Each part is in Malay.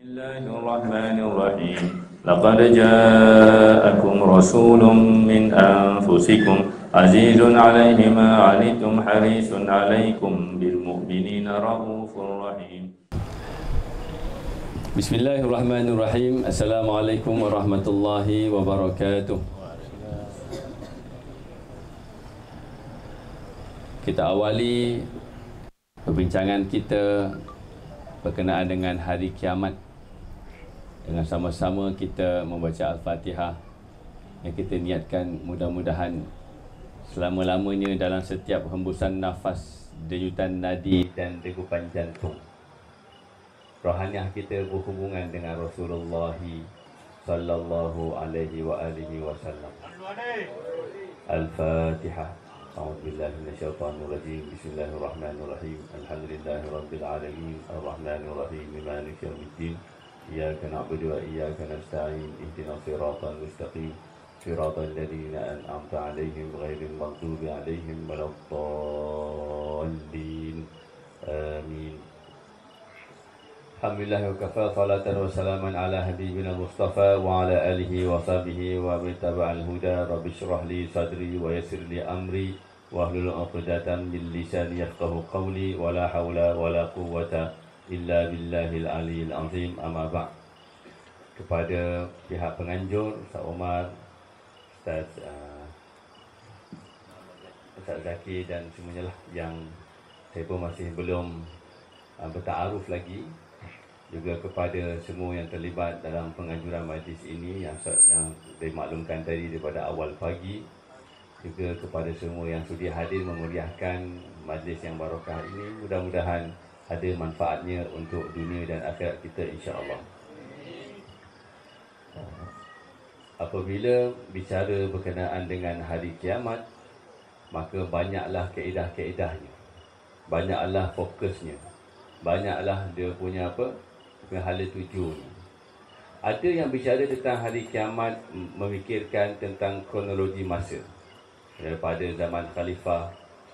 Bismillahirrahmanirrahim. Laqad ja'akum rasulun min anfusikum azizun 'alaihi ma 'anittum harisun 'alaikum bil mu'minina raufur rahim. Bismillahirrahmanirrahim. Assalamualaikum warahmatullahi wabarakatuh. Kita awali perbincangan kita berkenaan dengan hari kiamat dengan sama-sama kita membaca Al-Fatihah yang kita niatkan mudah-mudahan selama-lamanya dalam setiap hembusan nafas, denyutan nadi dan degupan jantung, rohaniah kita berhubungan dengan Rasulullah sallallahu alaihi wa alihi wasallam. Al-Fatihah. A'udzu billahi minasyaitonir rajim. Bismillahirrahmanirrahim. Alhamdulillahirabbil alamin. Arrahmanir rahim. Maliki yaumiddin. Iyyaka na'budu wa iyyaka nasta'in. Ihdinas siratal mustaqim. Siratal ladzina an'amta 'alaihim ghairil maghdubi 'alaihim waladdallin. Amin. Alhamdulillah wa kafa salatan wa salaman ala habibina Mustafa wa ala alihi wa sahbihi wa bittaba'al huda. Rabbi shrah li sadri wa yassir li amri wa hlul 'uqdatam min lisani yafqahu qawli wa la haula wa la quwwata illa billahil aliyil azim. Amma ba'd. Kepada pihak penganjur, Ustaz Omar, Ustaz Zaki dan semuanya lah yang saya pun masih belum bertaaruf lagi, juga kepada semua yang terlibat dalam penganjuran majlis ini yang dimaklumkan tadi daripada awal pagi, juga kepada semua yang sudi hadir memeriahkan majlis yang barakah ini. Mudah-mudahan ada manfaatnya untuk dunia dan akhirat kita, insya-Allah. Apabila bicara berkenaan dengan hari kiamat, maka banyaklah kaedah-kaedahnya, banyaklah fokusnya, banyaklah dia punya hala tuju. Ada yang bicara tentang hari kiamat memikirkan tentang kronologi masa, daripada zaman khalifah,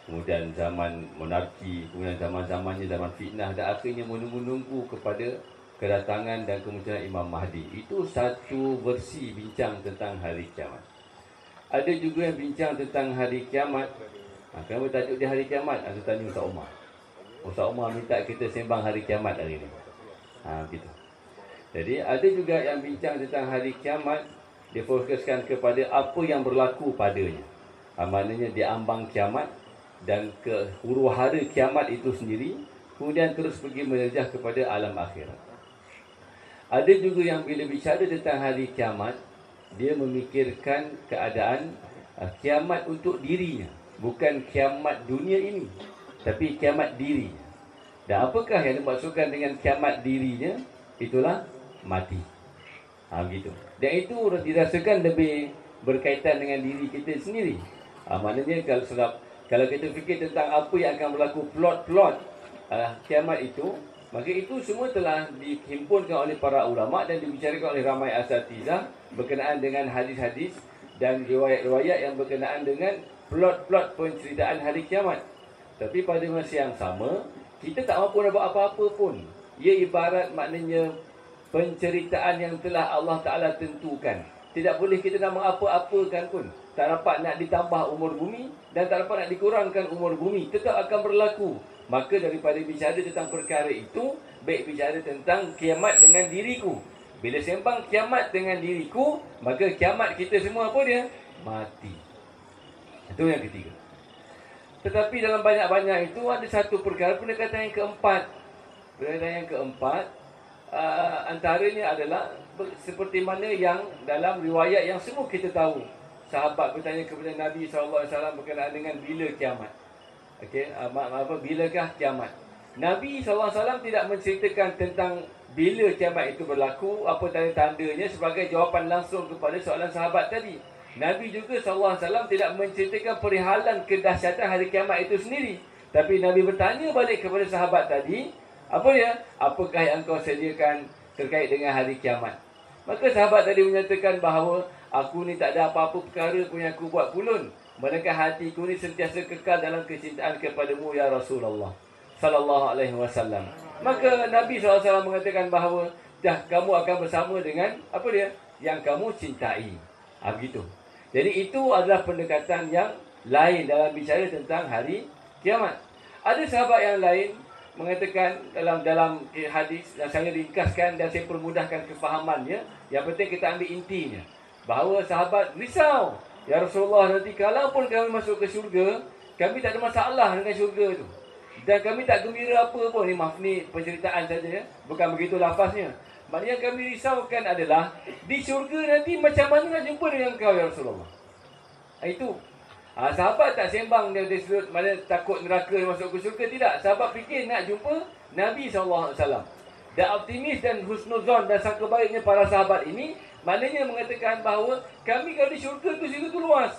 kemudian zaman monarki, kemudian zaman-zamannya zaman fitnah, dan akhirnya menunggu-nunggu kepada kedatangan dan kemunculan Imam Mahdi. Itu satu versi bincang tentang hari kiamat. Ada juga yang bincang tentang hari kiamat. Kenapa tajuk dia hari kiamat? Saya tanya Ustaz Omar. Ustaz Omar minta kita sembang hari kiamat hari ini. Gitu. Jadi ada juga yang bincang tentang hari kiamat, dia fokuskan kepada apa yang berlaku padanya. Maknanya diambang kiamat dan ke huru-hara kiamat itu sendiri, kemudian terus pergi menjejah kepada alam akhirat. Ada juga yang bila bicara tentang hari kiamat, dia memikirkan keadaan kiamat untuk dirinya, bukan kiamat dunia ini, tapi kiamat dirinya. Dan apakah yang dimaksudkan dengan kiamat dirinya? Itulah mati. Begitu. Dan itu dirasakan lebih berkaitan dengan diri kita sendiri. Maknanya kalau kita fikir tentang apa yang akan berlaku, plot-plot kiamat itu, maka itu semua telah dihimpunkan oleh para ulama dan dibicarakan oleh ramai asatizah berkenaan dengan hadis-hadis dan riwayat-riwayat yang berkenaan dengan plot-plot penceritaan hari kiamat. Tapi pada masa yang sama, kita tak mampu nak buat apa-apa pun. Ia ibarat maknanya penceritaan yang telah Allah Ta'ala tentukan. Tidak boleh kita nak mengapa-apakan pun. Tak dapat nak ditambah umur bumi dan tak dapat nak dikurangkan umur bumi. Tetap akan berlaku. Maka daripada bicara tentang perkara itu, baik bicara tentang kiamat dengan diriku. Bila sembang kiamat dengan diriku, maka kiamat kita semua apa dia? Mati. Itu yang ketiga. Tetapi dalam banyak-banyak itu ada satu perkara, pendekatan yang keempat. Pendekatan yang keempat antaranya adalah seperti mana yang dalam riwayat yang semua kita tahu. Sahabat bertanya kepada Nabi SAW berkenaan dengan bila kiamat. Bilakah kiamat? Nabi SAW tidak menceritakan tentang bila kiamat itu berlaku, apa tanda-tandanya sebagai jawapan langsung kepada soalan sahabat tadi. Nabi juga SAW tidak menceritakan perihalan kedahsyatan hari kiamat itu sendiri. Tapi Nabi bertanya balik kepada sahabat tadi, apa dia? Apakah yang kau sediakan terkait dengan hari kiamat? Maka sahabat tadi menyatakan bahawa aku ni tak ada apa-apa perkara pun yang aku buat pulun, melainkan hatiku ni sentiasa kekal dalam kecintaan kepadamu ya Rasulullah sallallahu alaihi wasallam. Maka Nabi SAW mengatakan bahawa dah kamu akan bersama dengan apa dia? Yang kamu cintai. Begitu. Jadi itu adalah pendekatan yang lain dalam bicara tentang hari kiamat. Ada sahabat yang lain mengatakan dalam hadis, yang saya ringkaskan dan saya permudahkan kefahamannya. Yang penting kita ambil intinya. Bahawa sahabat risau. Ya Rasulullah, nanti kalaupun kami masuk ke syurga, kami tak ada masalah dengan syurga tu. Dan kami tak gembira apa pun. Ni maaf, ni penceritaan saja ya. Bukan begitu lafaznya. Maknanya yang kami risaukan adalah di syurga nanti macam mana nak jumpa dengan kau ya Rasulullah. Itu. Sahabat tak sembang dari sudut mana takut neraka masuk ke syurga. Tidak. Sahabat fikir nak jumpa Nabi SAW. Dan optimis dan husnuzon dan sangka baiknya para sahabat ini, maknanya mengatakan bahawa kami kalau di syurga tu luas.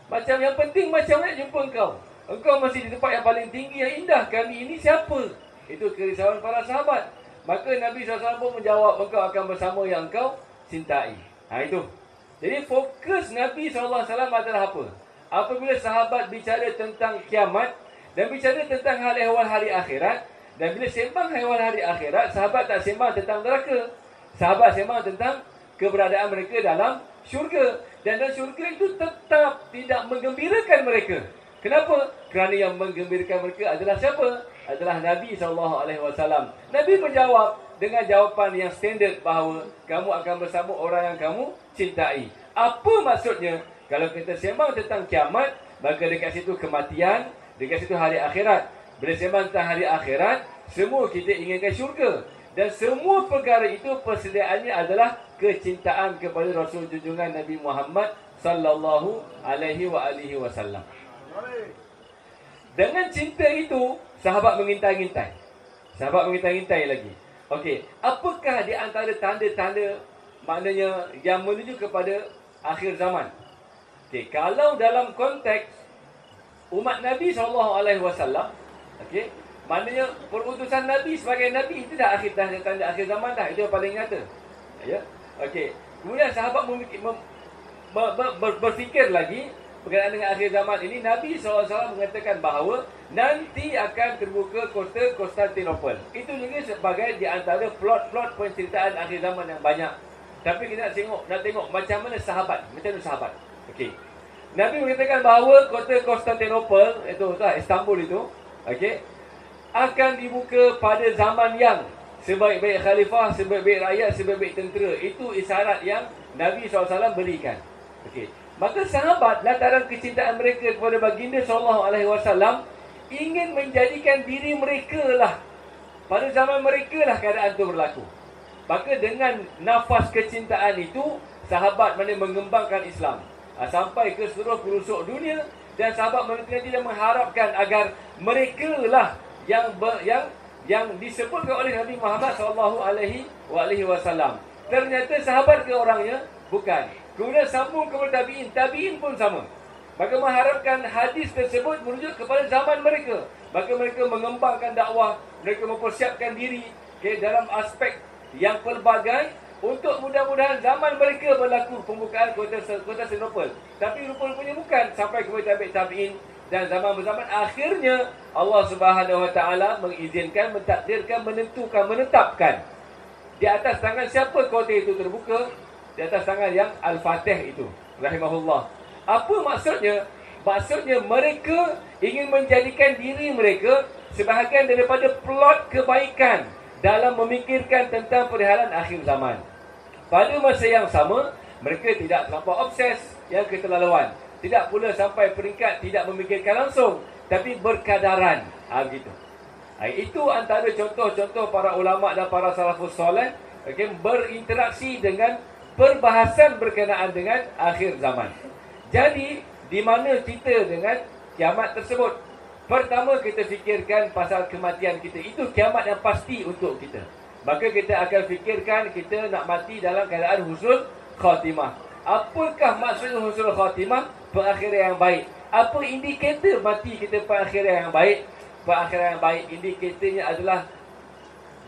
Macam yang penting macam nak jumpa engkau. Engkau masih di tempat yang paling tinggi yang indah. Kami ini siapa? Itu kerisauan para sahabat. Maka Nabi SAW pun menjawab, engkau akan bersama yang engkau cintai. Itu. Jadi fokus Nabi SAW adalah apa? Apabila sahabat bicara tentang kiamat dan bicara tentang hal ehwal hari akhirat, dan bila sembang ehwal hari akhirat, sahabat tak sembang tentang neraka. Sahabat sembang tentang keberadaan mereka dalam syurga. Dan dalam syurga itu tetap tidak menggembirakan mereka. Kenapa? Kerana yang menggembirakan mereka adalah siapa? Adalah Nabi SAW. Nabi menjawab dengan jawapan yang standard bahawa kamu akan bersama orang yang kamu cintai. Apa maksudnya? Kalau kita sembang tentang kiamat, maka dekat situ kematian, dekat situ hari akhirat. Bila sembang tentang hari akhirat, semua kita inginkan syurga. Dan semua perkara itu persediaannya adalah kecintaan kepada Rasul junjungan Nabi Muhammad sallallahu alaihi wasallam. Dengan cinta itu, sahabat mengintai-intai. Sahabat mengintai-intai lagi. Okey, apakah di antara tanda-tanda maknanya yang menuju kepada akhir zaman? Okey, kalau dalam konteks umat Nabi SAW, okey, maknanya perutusan Nabi sebagai Nabi itu dah akhir tanda akhir zaman dah. Itu yang paling nyata. Ya. Okey. Kemudian sahabat berfikir lagi berkenaan dengan akhir zaman ini. Nabi SAW mengatakan bahawa nanti akan terbuka kota Konstantinopel. Itu juga sebagai di antara plot-plot penceritaan akhir zaman yang banyak. Tapi kita nak tengok macam mana sahabat. Macam mana sahabat. Okey. Nabi mengatakan bahawa kota Konstantinopel, itu Istanbul itu, okey, akan dibuka pada zaman yang sebaik-baik khalifah, sebaik-baik rakyat, sebaik-baik tentera. Itu isyarat yang Nabi SAW berikan. Okey. Maka sahabat lantaran kecintaan mereka kepada baginda SAW ingin menjadikan diri mereka lah, pada zaman mereka lah keadaan itu berlaku. Maka dengan nafas kecintaan itu, sahabat mengembangkan Islam sampai ke seluruh pelosok dunia. Dan sahabat mereka tidak mengharapkan agar mereka lah yang disebutkan oleh Nabi Muhammad SAW. Ternyata sahabat ke orangnya? Bukan. Kemudian sambung kepada tabi'in. Tabi'in pun sama. Maka mengharapkan hadis tersebut merujuk kepada zaman mereka. Maka mereka mengembangkan dakwah. Mereka mempersiapkan diri dalam aspek yang pelbagai untuk mudah-mudahan zaman mereka berlaku pembukaan kota Konstantinopel. Tapi rupa-rupanya bukan. Sampai kepada tabi'in. Dan zaman berzaman akhirnya Allah Subhanahu Wa Taala mengizinkan, mentakdirkan, menentukan, menetapkan di atas tangan siapa kota itu terbuka, di atas tangan yang Al-Fatih itu, rahimahullah. Apa maksudnya? Maksudnya mereka ingin menjadikan diri mereka sebahagian daripada plot kebaikan dalam memikirkan tentang perihal akhir zaman. Pada masa yang sama, mereka tidak terlampau obses yang keterlaluan. Tidak pula sampai peringkat tidak memikirkan langsung, tapi berkadaran. Begitu. Itu antara contoh-contoh para ulama' dan para salafus soleh, berinteraksi dengan perbahasan berkenaan dengan akhir zaman. Jadi, di mana kita dengan kiamat tersebut? Pertama, kita fikirkan pasal kematian kita. Itu kiamat yang pasti untuk kita. Maka kita akan fikirkan kita nak mati dalam keadaan husnul khatimah. Apakah maksud husnul khatimah? Perakhiran yang baik. Apa indikator mati kita perakhiran yang baik? Perakhiran yang baik, indikatornya adalah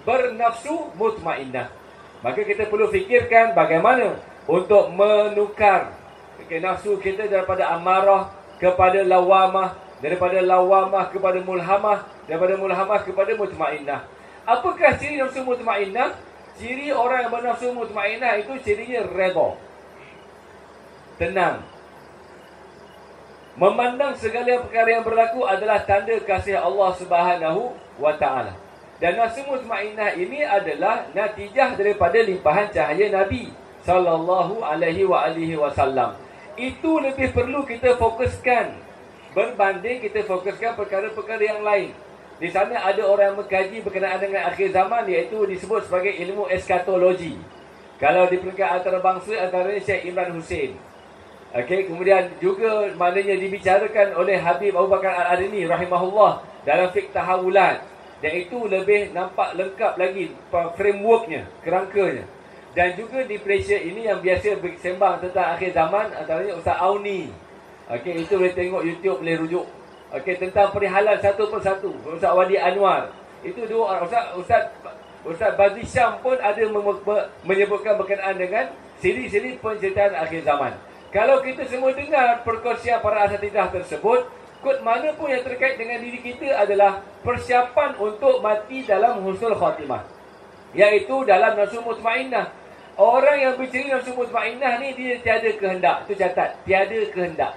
bernafsu mutmainnah. Maka kita perlu fikirkan bagaimana untuk menukar nafsu kita daripada amarah kepada lawamah, daripada lawamah kepada mulhamah, daripada mulhamah kepada mutmainnah. Apakah ciri nafsu mutmainnah? Ciri orang yang bernafsu mutmainnah itu cirinya redha, tenang. Memandang segala perkara yang berlaku adalah tanda kasih Allah Subhanahu wa taala. Dan nafsu mutmainnah ini adalah natijah daripada limpahan cahaya Nabi sallallahu alaihi wasallam. Itu lebih perlu kita fokuskan berbanding kita fokuskan perkara-perkara yang lain. Di sana ada orang yang mengkaji berkenaan dengan akhir zaman, iaitu disebut sebagai ilmu eskatologi. Kalau di peringkat antarabangsa, antaranya Syekh Imran Hussein. Okey, kemudian juga maknanya dibicarakan oleh Habib Abu Bakar Al-Adini rahimahullah dalam fiqh tahawulat. Dan itu lebih nampak lengkap lagi frameworknya, kerangkanya. Dan juga di Malaysia ini yang biasa bersembang tentang akhir zaman, antaranya Ustaz Auni. Okey, itu boleh tengok YouTube, boleh rujuk. Okey, tentang perihalan satu persatu. Ustaz Wadi Anwar. Itu dua orang. Ustaz Bazli Syam pun ada menyebutkan berkenaan dengan siri-siri penceritaan akhir zaman. Kalau kita semua dengar perkongsian para asatidah tersebut, kod mana pun yang terkait dengan diri kita adalah persiapan untuk mati dalam husnul khatimah, iaitu dalam nafsu mutmainnah. Orang yang berciri nafsu mutmainnah ni dia tiada kehendak. Itu catat, tiada kehendak,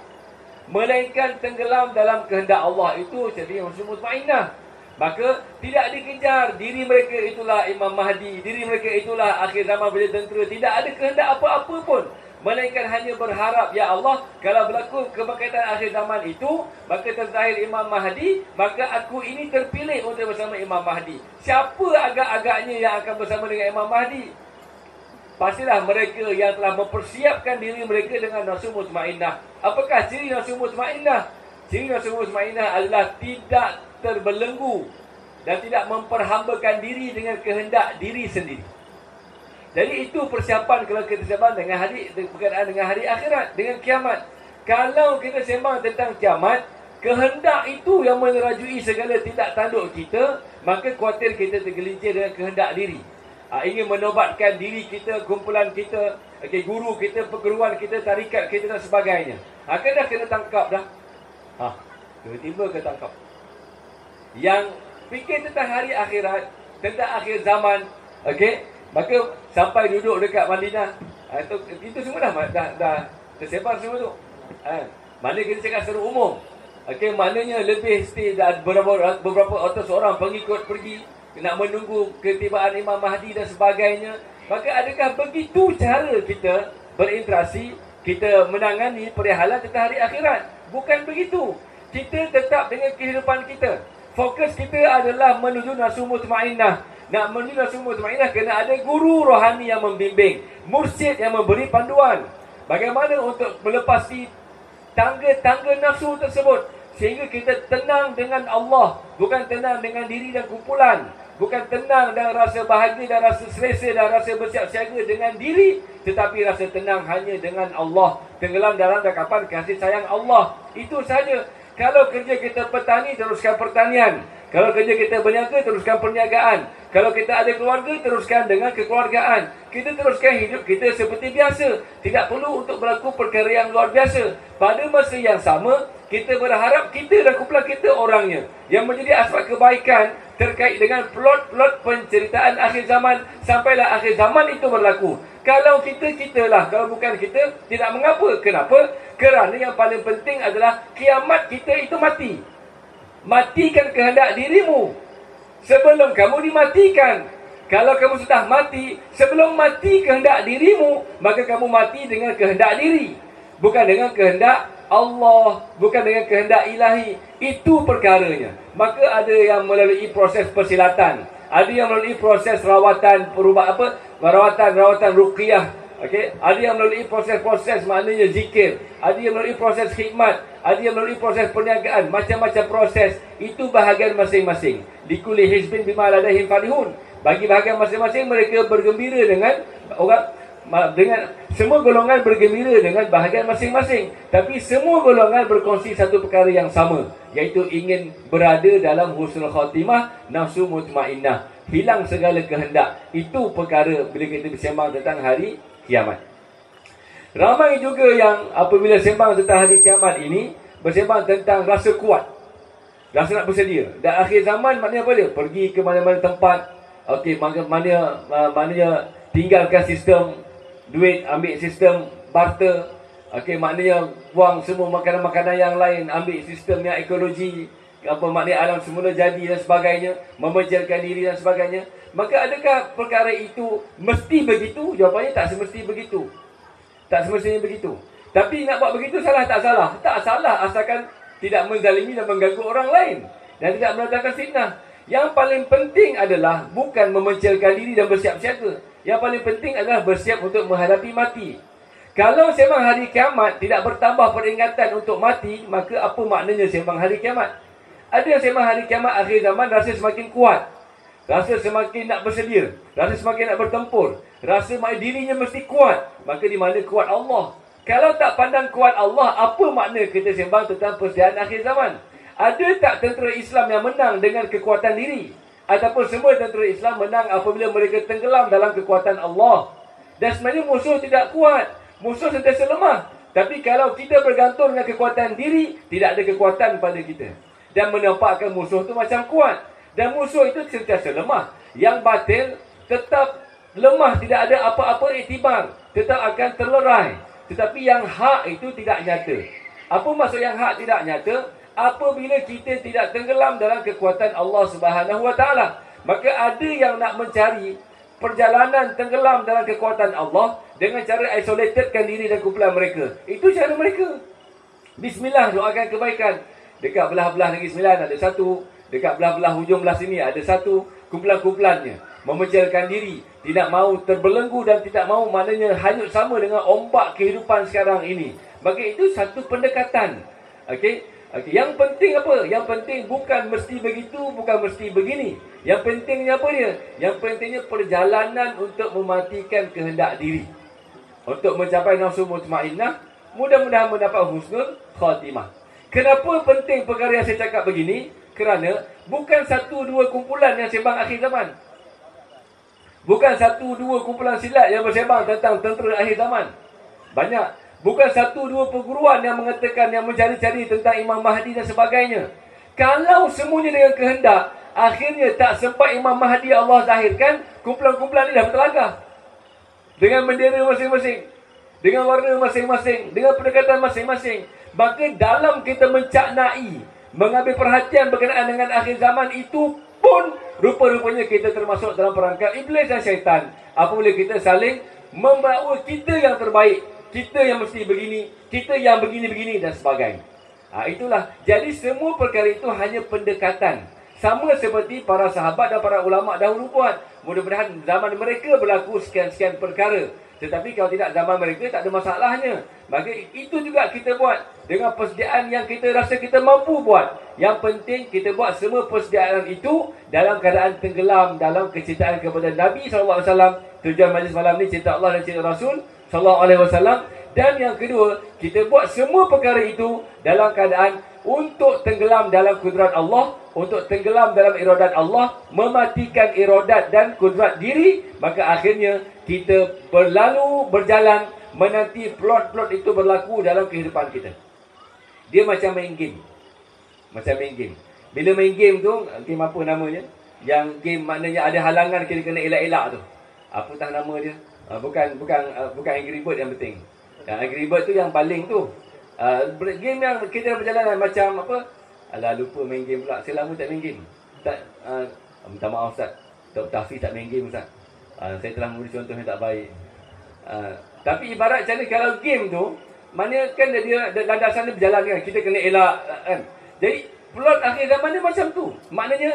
melainkan tenggelam dalam kehendak Allah. Itu ciri nafsu mutmainnah. Maka tidak dikejar diri mereka itulah Imam Mahdi, diri mereka itulah akhir zaman bila tentera. Tidak ada kehendak apa-apa pun, melainkan hanya berharap, ya Allah, kalau berlaku kebangkitan akhir zaman itu, maka terzahir Imam Mahdi, maka aku ini terpilih untuk bersama Imam Mahdi. Siapa agak-agaknya yang akan bersama dengan Imam Mahdi? Pastilah mereka yang telah mempersiapkan diri mereka dengan nafsu mutmainnah. Apakah ciri nafsu mutmainnah? Ciri nafsu mutmainnah adalah tidak terbelenggu dan tidak memperhambakan diri dengan kehendak diri sendiri. Jadi itu persiapan kalau kita sembang dengan hari, berkenaan dengan hari akhirat, dengan kiamat. Kalau kita sembang tentang kiamat, kehendak itu yang menerajui segala tindak tanduk kita, maka khawatir kita tergelincir dengan kehendak diri. Ingin menobatkan diri kita, kumpulan kita, guru kita, perguruan kita, tarikat kita dan sebagainya. Kena tangkap dah. Tiba-tiba ketangkap. Yang fikir tentang hari akhirat, tentang akhir zaman, maka sampai duduk dekat Madinah, itu semua dah tersebar semua tu. Mana kita cakap secara umum. Maknanya lebih stay beberapa ratus orang pengikut pergi nak menunggu ketibaan Imam Mahdi dan sebagainya. Maka adakah begitu cara kita berinteraksi, kita menangani perihalan tentang hari akhirat? Bukan begitu. Kita tetap dengan kehidupan kita. Fokus kita adalah menuju nafsu mutmainnah. Nak menuju nafsu mutmainnah kena ada guru rohani yang membimbing, mursyid yang memberi panduan. Bagaimana untuk melepasi tangga-tangga nafsu tersebut sehingga kita tenang dengan Allah, bukan tenang dengan diri dan kumpulan, bukan tenang dan rasa bahagia dan rasa selesa dan rasa bersiap siaga dengan diri, tetapi rasa tenang hanya dengan Allah, tenggelam dalam dekapan kasih sayang Allah. Itu saja. Kalau kerja kita petani, teruskan pertanian. Kalau kerja kita berniaga, teruskan perniagaan. Kalau kita ada keluarga, teruskan dengan kekeluargaan. Kita teruskan hidup kita seperti biasa. Tidak perlu untuk berlaku perkara yang luar biasa. Pada masa yang sama, kita berharap kita dan kumpulan kita orangnya yang menjadi asbab kebaikan terkait dengan plot-plot penceritaan akhir zaman, sampailah akhir zaman itu berlaku. Kalau kita lah, kalau bukan kita, tidak mengapa. Kenapa? Kerana yang paling penting adalah kiamat kita itu mati. Matikan kehendak dirimu sebelum kamu dimatikan. Kalau kamu sudah mati, sebelum mati kehendak dirimu, maka kamu mati dengan kehendak diri, bukan dengan kehendak Allah, bukan dengan kehendak ilahi. Itu perkaranya. Maka ada yang melalui proses persilatan, ada yang melalui proses rawatan rawatan ruqyah, ada yang melalui proses-proses maknanya zikir, ada yang melalui proses khidmat, ada yang melalui proses perniagaan, macam-macam proses. Itu bahagian masing-masing. Likulli hizbin bima ladaihim farihun. Bagi bahagian masing-masing mereka bergembira dengan semua golongan bergembira dengan bahagian masing-masing. Tapi semua golongan berkongsi satu perkara yang sama, iaitu ingin berada dalam husnul khatimah, nafsu mutmainnah, hilang segala kehendak. Itu perkara bila kita bersembang tentang hari kiamat. Ramai juga yang apabila sembang tentang hari kiamat ini, bersembang tentang rasa kuat, rasa nak bersedia. Dan akhir zaman maknanya apa dia? Pergi ke mana-mana tempat, Okey, maknanya tinggalkan sistem duit, ambil sistem barter. Okey, maknanya buang semua makanan-makanan yang lain, ambil sistem yang ekologi, apa maknanya alam semula jadi dan sebagainya, memencilkan diri dan sebagainya. Maka adakah perkara itu mesti begitu? Jawapannya tak semesti begitu. Tak semestinya begitu. Tapi nak buat begitu salah tak salah? Tak salah, asalkan tidak menzalimi dan mengganggu orang lain dan tidak mendatangkan fitnah. Yang paling penting adalah bukan memencilkan diri dan bersiap siaga. Yang paling penting adalah bersiap untuk menghadapi mati. Kalau sembang hari kiamat tidak bertambah peringatan untuk mati, maka apa maknanya sembang hari kiamat? Ada yang sembang hari kiamat akhir zaman rasa semakin kuat, rasa semakin nak bersedia, rasa semakin nak bertempur, rasa dirinya mesti kuat. Maka di mana kuat Allah? Kalau tak pandang kuat Allah, apa makna kita sembang tentang persediaan akhir zaman? Ada tak tentera Islam yang menang dengan kekuatan diri? Ataupun semua tentera Islam menang apabila mereka tenggelam dalam kekuatan Allah? Dan sebenarnya musuh tidak kuat, musuh sentiasa lemah. Tapi kalau kita bergantung dengan kekuatan diri, tidak ada kekuatan pada kita. Dan menampakkan musuh itu macam kuat. Dan musuh itu sentiasa lemah. Yang batil tetap lemah, tidak ada apa-apa iktibar, tetap akan terlerai. Tetapi yang hak itu tidak nyata. Apa maksud yang hak tidak nyata? Apabila kita tidak tenggelam dalam kekuatan Allah Subhanahu Wa Taala, maka ada yang nak mencari perjalanan tenggelam dalam kekuatan Allah dengan cara isolatedkan diri dan kumpulan mereka. Itu cara mereka. Bismillah, doakan kebaikan. Dekat belah-belah Negeri Sembilan ada satu, dekat belah-belah hujung belah sini ada satu, kumpulan-kumpulannya memecilkan diri, tidak mahu terbelenggu dan tidak mahu maknanya hanyut sama dengan ombak kehidupan sekarang ini. Maka itu satu pendekatan. Okey. Yang penting apa? Yang penting bukan mesti begitu, bukan mesti begini. Yang pentingnya apa dia? Yang pentingnya perjalanan untuk mematikan kehendak diri, untuk mencapai nafsu mutmainnah, mudah-mudahan mendapat husnul khatimah. Kenapa penting perkara yang saya cakap begini? Kerana bukan satu dua kumpulan yang sembang akhir zaman. Bukan satu dua kumpulan silat yang bersembang tentang tentera akhir zaman. Banyak. Bukan satu dua perguruan yang mengatakan, yang mencari-cari tentang Imam Mahdi dan sebagainya. Kalau semuanya dengan kehendak, akhirnya tak sempat Imam Mahdi Allah zahirkan, kumpulan-kumpulan ini dah bertelagah. Dengan bendera masing-masing, dengan warna masing-masing, dengan pendekatan masing-masing. Maka dalam kita mencaknai, mengambil perhatian berkenaan dengan akhir zaman itu pun, rupa-rupanya kita termasuk dalam perangkap iblis dan syaitan. Apabila kita saling membawa kita yang terbaik, kita yang mesti begini, kita yang begini-begini dan sebagainya. Itulah. Jadi semua perkara itu hanya pendekatan. Sama seperti para sahabat dan para ulama dahulu buat. Mudah-mudahan zaman mereka berlaku sekian-sekian perkara. Tetapi kalau tidak zaman mereka, tak ada masalahnya. Maka itu juga kita buat dengan persediaan yang kita rasa kita mampu buat. Yang penting kita buat semua persediaan itu dalam keadaan tenggelam dalam kecintaan kepada Nabi SAW. Tujuan majlis malam ni cinta Allah dan cinta Rasul SAW. Dan yang kedua, kita buat semua perkara itu dalam keadaan untuk tenggelam dalam kudrat Allah, untuk tenggelam dalam iradat Allah, mematikan iradat dan kudrat diri. Maka akhirnya kita berjalan menanti plot-plot itu berlaku dalam kehidupan kita. Dia macam main game. Macam main game. Bila main game tu, game apa namanya? Yang game maknanya ada halangan, kita kena elak-elak tu. Apa tak nama dia? Bukan Angry Bird yang penting. Yang Angry Bird tu yang baling tu. Game yang kita berjalan macam apa? Alah, lupa main game pula. Saya lama tak main game. Minta maaf Ustaz. Dr. Hafiz tak main game Ustaz. Saya telah memberi contoh yang tak baik. Tapi ibarat macam ni, kalau game tu, mana kan dia landasan dia berjalan kan. Kita kena elak kan. Jadi plot akhir zaman dia macam tu. Maknanya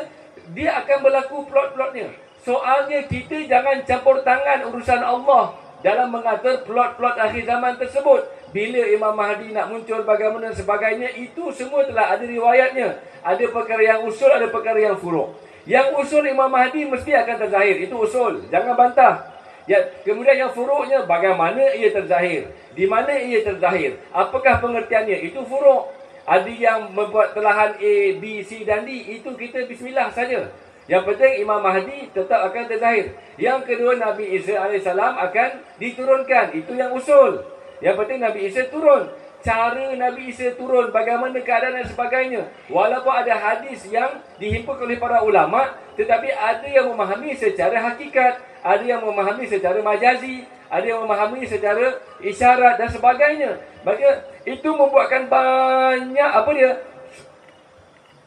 dia akan berlaku plot-plotnya. Soalnya kita jangan campur tangan urusan Allah dalam mengatur plot-plot akhir zaman tersebut. Bila Imam Mahdi nak muncul, bagaimana dan sebagainya, itu semua telah ada riwayatnya. Ada perkara yang usul, ada perkara yang furuk. Yang usul Imam Mahdi mesti akan terzahir. Itu usul. Jangan bantah. Ya, kemudian yang furuknya, bagaimana ia terzahir? Di mana ia terzahir? Apakah pengertiannya? Itu furuk. Ada yang membuat telahan A, B, C dan D. Itu kita bismillah saja. Yang penting Imam Mahdi tetap akan terzahir. Yang kedua, Nabi Isa AS akan diturunkan. Itu yang usul. Yang penting Nabi Isa turun. cara Nabi Isa turun, bagaimana keadaan dan sebagainya. Walaupun ada hadis yang dihimpun oleh para ulama, tetapi ada yang memahami secara hakikat, ada yang memahami secara majazi, ada yang memahami secara isyarat dan sebagainya. Maka itu membuatkan banyak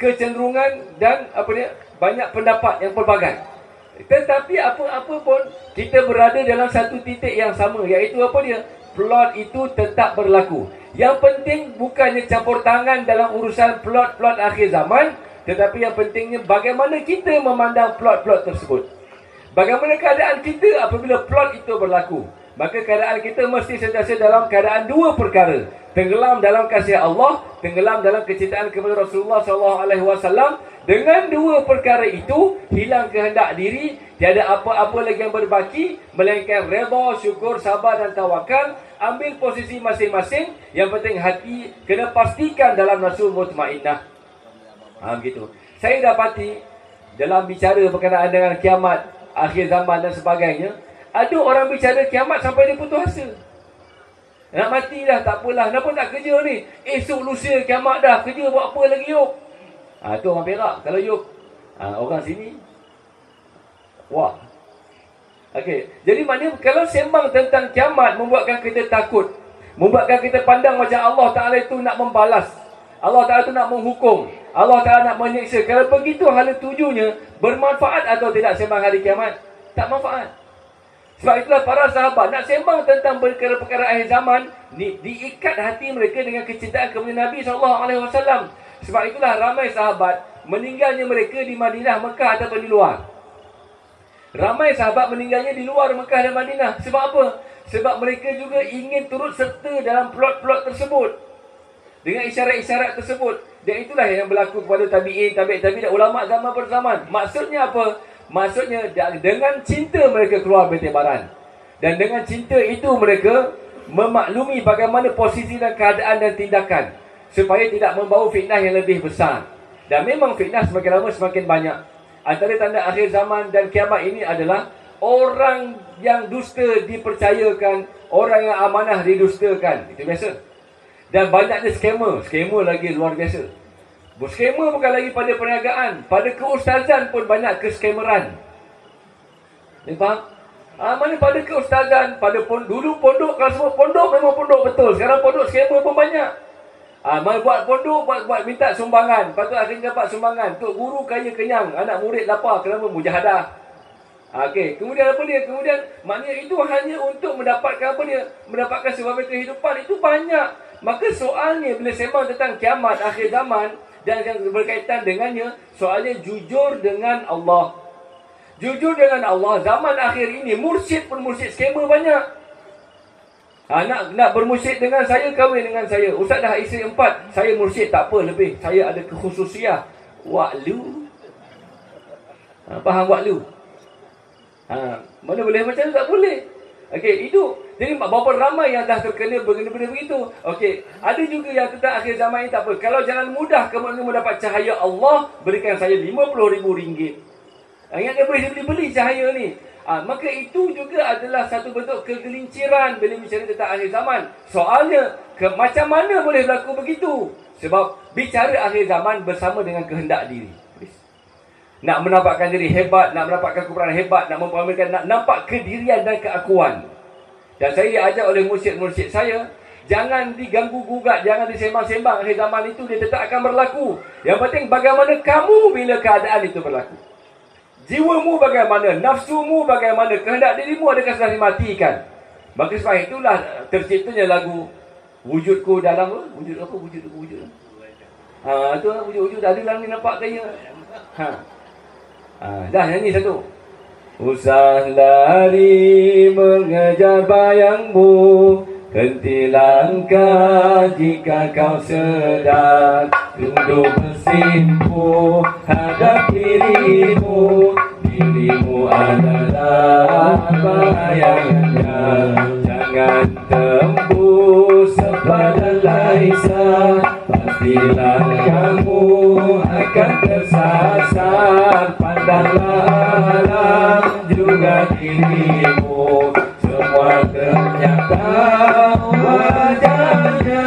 kecenderungan dan banyak pendapat yang pelbagai. Tetapi apa-apa pun kita berada dalam satu titik yang sama, iaitu plot itu tetap berlaku. Yang penting bukannya campur tangan dalam urusan plot-plot akhir zaman, tetapi yang pentingnya bagaimana kita memandang plot-plot tersebut. Bagaimana keadaan kita apabila plot itu berlaku. Maka keadaan kita mesti sentiasa dalam keadaan dua perkara. Tenggelam dalam kasih Allah, tenggelam dalam kecintaan kepada Rasulullah SAW. Dengan dua perkara itu, hilang kehendak diri, tiada apa-apa lagi yang berbaki, melainkan redha, syukur, sabar dan tawakal. Ambil posisi masing-masing. Yang penting hati kena pastikan dalam nafsu mutmainnah. Begitu. Saya dapati dalam bicara berkenaan dengan kiamat, akhir zaman dan sebagainya, ada orang bicara kiamat sampai dia putus asa. Nak mati dah, tak apalah. Kenapa tak kerja ni? Esok lusa kiamat dah. Kerja buat apa lagi yuk? Tu orang Perak. Kalau yuk, orang sini, wah. Okey. Jadi maknanya kalau sembang tentang kiamat membuatkan kita takut, membuatkan kita pandang macam Allah Ta'ala itu nak membalas, Allah Ta'ala itu nak menghukum, Allah Ta'ala nak menyiksa. Kalau begitu hala tujunya, bermanfaat atau tidak sembang hari kiamat? Tak manfaat. Sebab itulah para sahabat nak sembang tentang perkara-perkara akhir zaman, diikat hati mereka dengan kecintaan kepada Nabi SAW. Sebab itulah ramai sahabat meninggalnya mereka di Madinah, Mekah ataupun di luar. Ramai sahabat meninggalnya di luar Mekah dan Madinah. Sebab apa? Sebab mereka juga ingin turut serta dalam plot-plot tersebut, dengan isyarat-isyarat tersebut. Dan itulah yang berlaku kepada tabi'in, tabi'in dan ulama' zaman berzaman. Maksudnya apa? Maksudnya dengan cinta mereka keluar bertebaran. Dan dengan cinta itu mereka memaklumi bagaimana posisi dan keadaan dan tindakan, supaya tidak membawa fitnah yang lebih besar. Dan memang fitnah semakin lama semakin banyak. Antara tanda akhir zaman dan kiamat ini adalah orang yang dusta dipercayakan, orang yang amanah didustakan. Itu biasa. Dan banyaknya skamer. Skamer lagi luar biasa. Skamer bukan lagi pada perniagaan, pada keustazan pun banyak keskameran. Ni faham? Mana pada keustazan, pada dulu pondok, kalau semua pondok memang pondok betul. Sekarang pondok skamer pun banyak. Mana buat pondok, buat minta sumbangan. Lepas tu akhirnya dapat sumbangan. Tok guru kaya kenyang, anak murid lapar kerana mujahadah. Okey, kemudian apa dia? Kemudian maknanya itu hanya untuk mendapatkan apa dia? Mendapatkan sebuah kehidupan. Itu banyak. Maka soalnya bila sembang tentang kiamat akhir zaman dan yang berkaitan dengannya, soalnya jujur dengan Allah. Jujur dengan Allah. Zaman akhir ini mursyid pun mursyid skamer banyak. Nak bermursyid dengan saya, kahwin dengan saya. Ustaz dah isteri 4, saya mursyid, tak apa lebih. Saya ada kekhususiah. Waklu. Faham waklu? Mana boleh macam tu? Tak boleh. Okey, itu. Jadi berapa ramai yang dah terkena benda-benda begitu. Okey, ada juga yang tentang akhir zaman ini tak apa. Kalau jalan mudah kemudian mendapat cahaya Allah, berikan saya RM50,000. Ingat dia boleh beli cahaya ni. Maka itu juga adalah satu bentuk kegelinciran bila bicara tentang akhir zaman. Soalnya, macam mana boleh berlaku begitu? Sebab bicara akhir zaman bersama dengan kehendak diri. Nak menampakkan diri hebat, nak menampakkan kekurangan hebat, nak mempamerkan, nak nampak kedirian dan keakuan. Dan saya diajar oleh mursyid-mursyid saya, jangan diganggu-gugat, jangan disembang-sembang. Akhir zaman itu dia tetap akan berlaku. Yang penting bagaimana kamu bila keadaan itu berlaku. Jiwamu bagaimana, nafsumu bagaimana, kehendak dirimu adakah sudah dimatikan. Maka sebab itulah terciptanya lagu Wujudku dalam wujud apa? Wujud. Tu wujud ada dalam ni nampak kaya. Dah nyanyi satu. Usah lari mengejar bayangmu, henti langkah jika kau sedang tunduk bersimpu hadap dirimu. Dirimu adalah bayangannya, jangan tembus sepadan laisa. Pastilah kamu akan tersasar. Pandanglah alam juga dirimu, semua ternyata wajahnya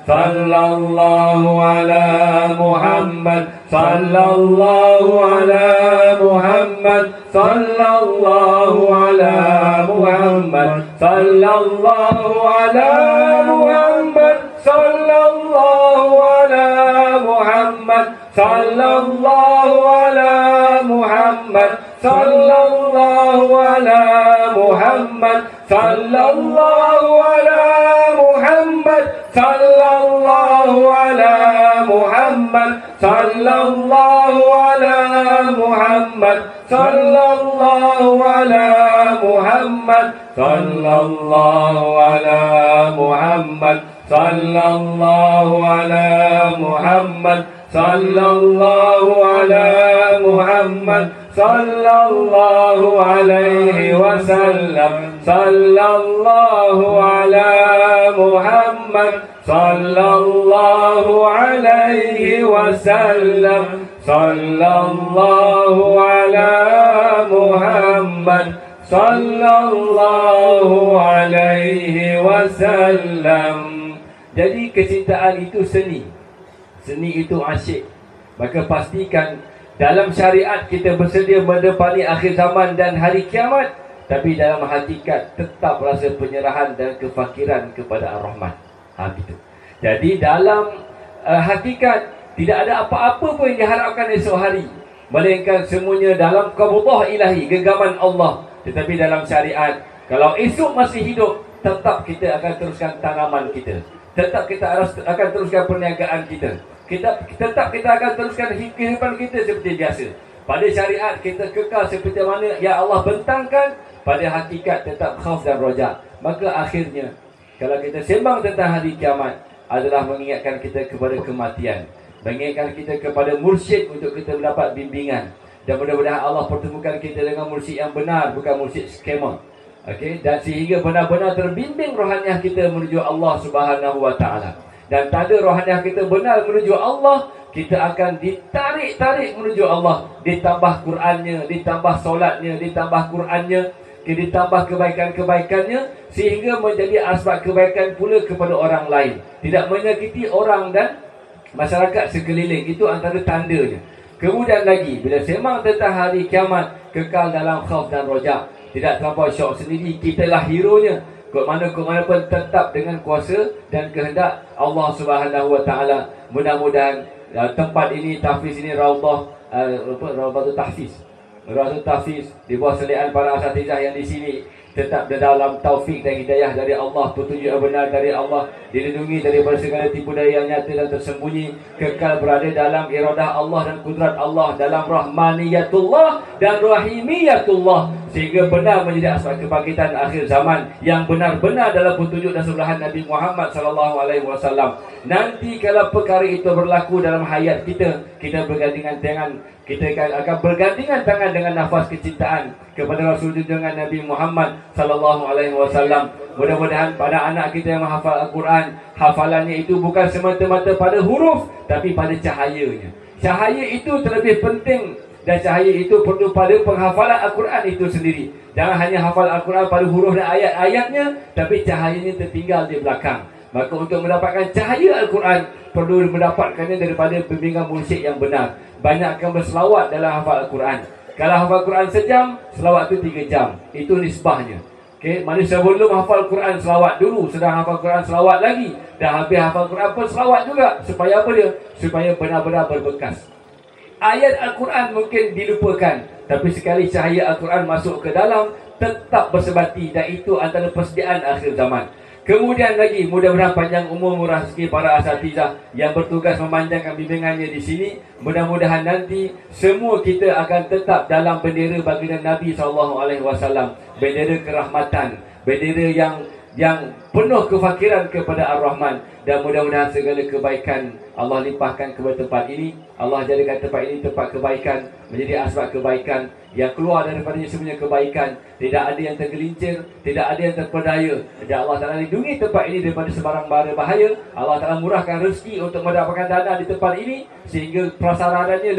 sallallahu ala Muhammad, sallallahu ala Muhammad, sallallahu ala Muhammad, sallallahu ala Muhammad, sallallahu ala Muhammad, sallallahu ala Muhammad, sallallahu ala Muhammad, sallallahu ala Muhammad, sallallahu ala Muhammad, sallallahu ala Muhammad, sallallahu ala Muhammad, sallallahu ala Muhammad, sallallahu ala Muhammad, sallallahu ala Muhammad, sallallahu alaihi wasallam, sallallahu ala Muhammad, sallallahu alaihi wasallam, sallallahu ala Muhammad, sallallahu alaihi wasallam. Jadi kecintaan itu seni. Seni itu asyik. Maka pastikan dalam syariat kita bersedia mendepani akhir zaman dan hari kiamat, tapi dalam hakikat tetap rasa penyerahan dan kefakiran kepada Ar-Rahman. Gitu. Jadi dalam hakikat tidak ada apa-apa pun yang diharapkan esok hari, melainkan semuanya dalam qabdah ilahi, genggaman Allah. Tetapi dalam syariat, kalau esok masih hidup, tetap kita akan teruskan tanaman kita, tetap kita akan teruskan perniagaan kita, tetap kita akan teruskan kehidupan kita seperti biasa. Pada syariat kita kekal seperti mana yang Allah bentangkan. Pada hakikat tetap khauf dan roja. Maka akhirnya kalau kita sembang tentang hari kiamat, adalah mengingatkan kita kepada kematian, mengingatkan kita kepada mursyid untuk kita mendapat bimbingan. Dan mudah-mudahan Allah pertemukan kita dengan mursyid yang benar, bukan mursyid skema. Okey, dan sehingga benar-benar terbimbing rohaniah kita menuju Allah Subhanahu wa taala. Dan tanda rohaniah kita benar menuju Allah, kita akan ditarik-tarik menuju Allah. Ditambah Qurannya, ditambah solatnya, ditambah Qurannya, ditambah kebaikan-kebaikannya, sehingga menjadi asbab kebaikan pula kepada orang lain. Tidak menyakiti orang dan masyarakat sekeliling. Itu antara tandanya. Kemudian lagi, bila sembang tentang hari kiamat, kekal dalam khauf dan roja. Tidak terlampau syok sendiri, kitalah hero-nya. Kok mana pun tetap dengan kuasa dan kehendak Allah Subhanahu wa taala. Mudah-mudahan tempat ini, tahfiz ini, Raudhah Tahfiz. Raudhah Tahfiz di bawah selian para asatizah yang di sini tetap dalam taufik dan hidayah dari Allah, petunjuk yang benar dari Allah, dilindungi daripada segala tipu daya yang nyata dan tersembunyi, kekal berada dalam iradah Allah dan kudrat Allah, dalam rahmaniyatullah dan rahimiyatullah, sehingga benar menjadi asbab kebangkitan akhir zaman yang benar-benar dalam petunjuk dan sebelahan Nabi Muhammad sallallahu alaihi wasallam. Nanti kalau perkara itu berlaku dalam hayat kita, kita bergandengan tangan, kita akan bergandengan tangan dengan nafas kecintaan kepada Rasul junjungan Nabi Muhammad sallallahu alaihi wasallam. Mudah-mudahan pada anak kita yang menghafal Al-Quran, hafalannya itu bukan semata-mata pada huruf, tapi pada cahayanya. Cahaya itu terlebih penting, dan cahaya itu perlu pada penghafalan Al-Quran itu sendiri. Jangan hanya hafal Al-Quran pada huruf dan ayat-ayatnya, tapi cahayanya tertinggal di belakang. Maka untuk mendapatkan cahaya Al-Quran, perlu mendapatkannya daripada bimbingan mursyid yang benar. Banyakkan berselawat dalam hafal Al-Quran. Kalau hafal Quran sejam, selawat itu 3 jam. Itu nisbahnya. Okay? Mana sebelum hafal Quran selawat dulu, sedang hafal Quran selawat lagi, dan habis hafal Quran pun selawat juga. Supaya apa dia? Supaya benar-benar berbekas. Ayat Al-Quran mungkin dilupakan, tapi sekali cahaya Al-Quran masuk ke dalam, tetap bersebati. Dan itu antara persediaan akhir zaman. Kemudian lagi, mudah-mudahan panjang umur murah rezeki para asatizah yang bertugas memanjangkan bimbingannya di sini. Mudah-mudahan nanti semua kita akan tetap dalam bendera baginda Nabi SAW, bendera kerahmatan, bendera yang penuh kefakiran kepada Ar-Rahman. Dan mudah-mudahan segala kebaikan Allah limpahkan kepada tempat ini. Allah jadikan tempat ini tempat kebaikan, menjadi asbab kebaikan, yang keluar daripadanya semuanya kebaikan. Tidak ada yang tergelincir, tidak ada yang terpedaya. Dan Allah Ta'ala lindungi tempat ini daripada sebarang bara bahaya. Allah Ta'ala murahkan rezeki untuk mendapatkan dana di tempat ini, sehingga prasarannya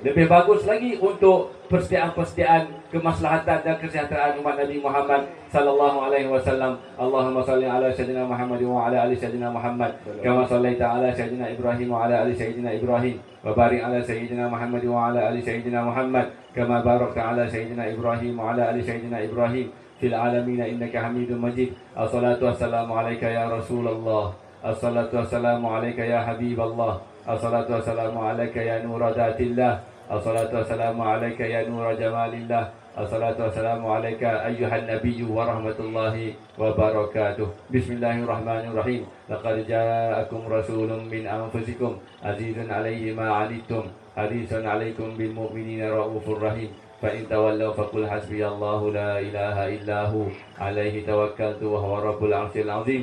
lebih bagus lagi untuk persediaan kemaslahatan dan kesejahteraan umat Nabi Muhammad sallallahu alaihi wasallam. Allahumma salli على سيدنا محمد وعلى آل سيدنا محمد كما صليت على سيدنا إبراهيم وعلى آل سيدنا إبراهيم وبارك على سيدنا محمد وعلى آل سيدنا محمد كما باركت على سيدنا إبراهيم وعلى آل سيدنا إبراهيم في العالمين إنك حميد مجيد. الصلاة والسلام عليك يا رسول الله، الصلاة والسلام عليك يا حبيب الله، الصلاة والسلام عليك يا نور ذات الله، الصلاة والسلام عليك يا نور جمال الله، الصلاة والسلام عليك أيها النبي ورحمة الله وبركاته. بسم الله الرحمن الرحيم. لقد جاءكم رسول من أنفسكم عزيز عليه ما عنتم حريص عليكم بالمؤمنين رؤوف رحيم. فإن تولوا فقل حسبي الله لا إله إلا هو عليه توكلت وهو رب العرش العظيم.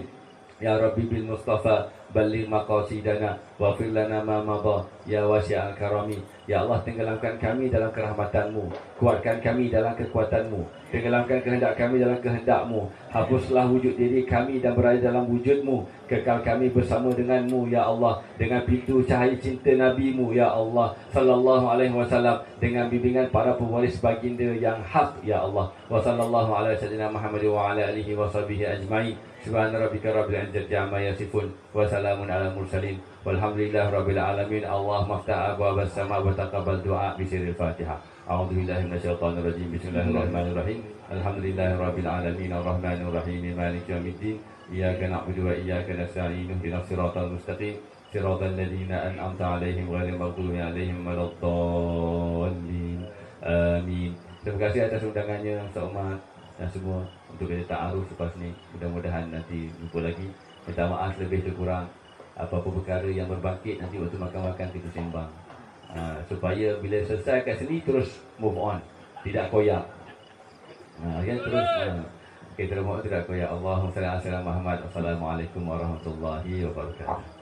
يا ربي بالمصطفى بلغ مقاصدنا واغفir lana ma madha ya wasi'al karami. Ya Allah, tenggelamkan kami dalam kerahmatan-Mu, kuatkan kami dalam kekuatan-Mu, tenggelamkan kehendak kami dalam kehendak-Mu, hapuslah wujud diri kami dan berada dalam wujud-Mu, kekal kami bersama dengan-Mu ya Allah, dengan pintu cahaya cinta Nabi-Mu ya Allah sallallahu alaihi wasallam, dengan bimbingan para pewaris baginda yang hak ya Allah. Wa sallallahu ala sayyidina Muhammad wa ala alihi wa sahbihi ajma'in. Subhana rabbika rabbil izzati amma yasifun wa salamun ala mursalin walhamdulillahi rabbil alamin. Allahumma aftah abwaabas sama' wa taqabbal du'a bi sirril Fatihah. A'udzu billahi minasyaitonir rajim. Bismillahirrahmanirrahim. Alhamdulillahi rabbil alamin arrahmanir rahim maliki yaumiddin. Iyyaka na'budu wa iyyaka nasta'in. Ihdinas siratal mustaqim. Siratal ladzina an'amta 'alaihim ghairil maghdubi 'alaihim waladdallin. Amin. Terima kasih atas undangannya Ustaz Umar dan semua untuk kita ta'aruf selepas ni. Mudah-mudahan nanti jumpa lagi. Minta maaf lebih kurang. Apa-apa perkara yang berbangkit nanti waktu makan-makan kita sembang. Supaya bila selesai kat sini terus move on. Tidak koyak. Kan terus kita terus tidak koyak. Allahumma salli ala Muhammad. Wassalamualaikum warahmatullahi wabarakatuh.